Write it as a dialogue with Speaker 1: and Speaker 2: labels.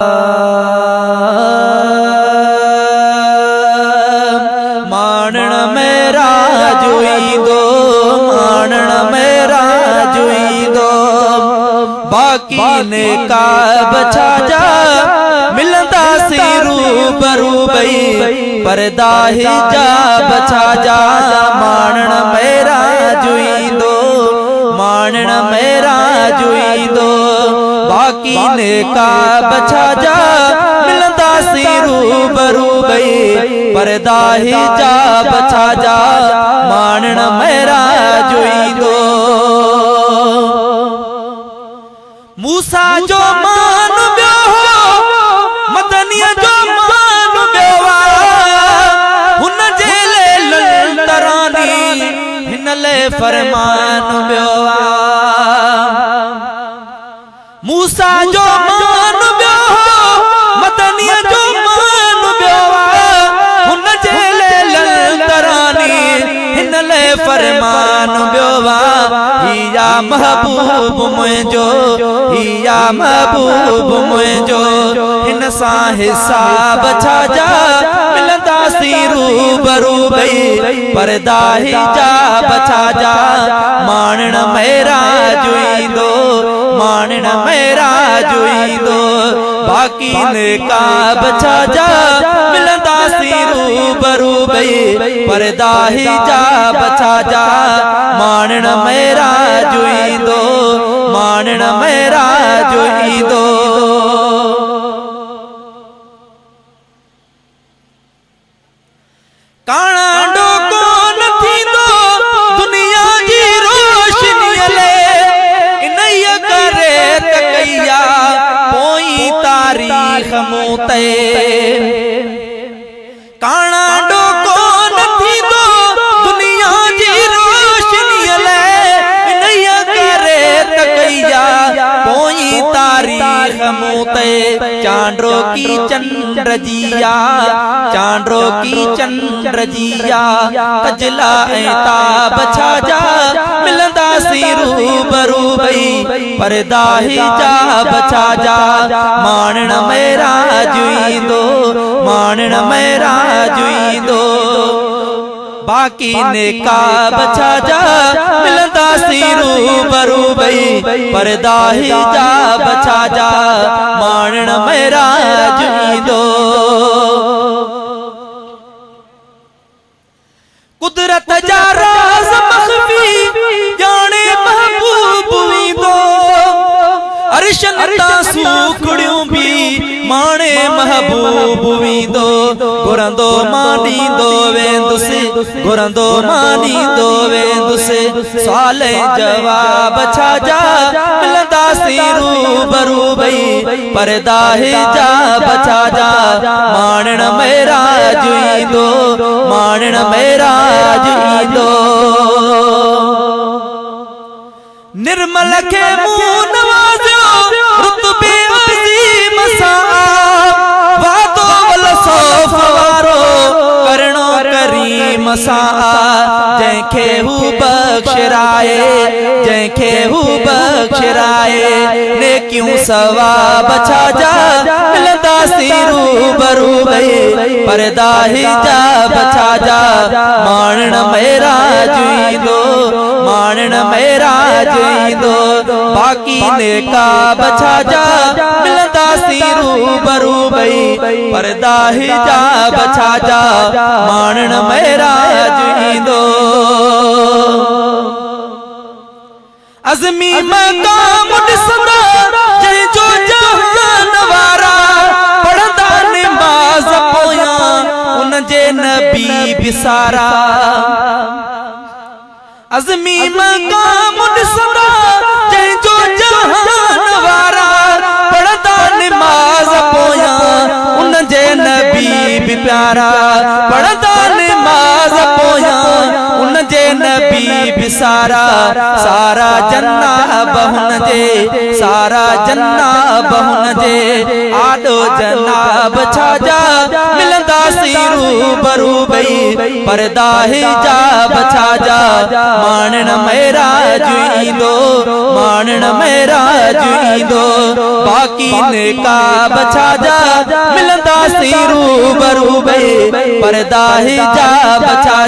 Speaker 1: मानण मेरा जुई दो, मानण मेरा जुई दो, बाकी ने का बचा जा मिलंदा सी रूबरू बई परदा हिजाब बचा जा। मानण मेरा जुई दो, मानण मेरा जुई दो, बाकी ने का बचा जा मिलंदा सी रूबरू बई परदा हिजाब बचा जा। मानण मेरा जुई दो। मूसा जो मान बियो मदनिया जो मान बियो हुन जे ले तरानी हिन ले फरमान बियो। मूसा जो मान बियो मदनिया जो मान बियो हुन जे ले तरानी हिन ले फरमान बियो। हिया महबूब मुझो, हिया महबूब मुझो, हिन सां हिसाब छा जा मिलंदा सी रूबरू बई परदा हिजाब छा जा। मानण मेरा जुई दो, मानण मेरा जुई दो, बाकी ने का बचा जा मिलंदा सी रूबरू बई परदा हिजाब छा जा। मानण मेरा जुई दो, मानण मेरा जुई दो। काना डोको न थींदो दुनिया जी रोशनी ले इनैया करे तकैया पोई तारीख मूते। काना डोको न थींदो दुनिया जी रोशनी ले इनैया करे तकैया पोई तारीख मूते। चांड्रो की चंद्र जिया, चांड्रो की चंद्र जिया, कजला ताब छा जा मिलंदा सी रूबरू बई परदा हिजाब छा जा। मानण मेरा जुई दो, मानण मेरा जुई दो, बाकी ने का बचा जा मिलंदा सी रूबरू बई परदा हिजाब छा जा। मानण मेरा जुई दो। कुदरत जा राज मख्फी जाने महबूब वींदो, अरशन ता सूखड़ियों भी माने महबूब वींदो। घुरंदो मानींदो वेंदुसि, घुरंदो मानींदो वेंदुसि, सवाले जवाब छा जा मिलंदा सी रूबरू बई परदा हिजाब छा जा। मानण मेरा जुई दो, मानण मेरा जुई दो। निर्मल के मुंह नवाजो रुतबे अजीम साहब, वादो वल सौफ वारो करणो करीम साहब। जंहिंखे हू बख्शराए, जंहिंखे हू बख्शराए, नेकियूं सवाब छा जा मिलंदा सी रूबरू बई परदा हिजाब छा जा। मानण मेरा जुई दो, मानण मेरा जुई दो, बाकी ने का बचा जा मिलंदा सी रूबरू बई परदा हिजाब छा जा। मानण मेरा जुई दो। अज़मी मक़ाम ॾिसंदा जंहिंजो जहान वारा पढ़ंदा निमाज़ पोयां उन जे नबी बिसारा। अज़मी मक़ाम ॾिसंदा जंहिंजो जहान वारा पढ़ंदा निमाज़ पोयां उन जे नबी भी प्यारा। पढ़ंदा निमाज़ पोयां उन जे नबी भी सारा। सारा जन्ना बहुन जे, सारा जन्ना बहुन जे, आडो जनाब छा जा मिलंदा सी रूबरू बई पर्दा हिजाब छाजा मानण मेरा जुईंदो मानण मेरा जुईंदो बाकी निकाब छाजा मिलंदा सी रूबरू बई पर्दा हिजाब छाजा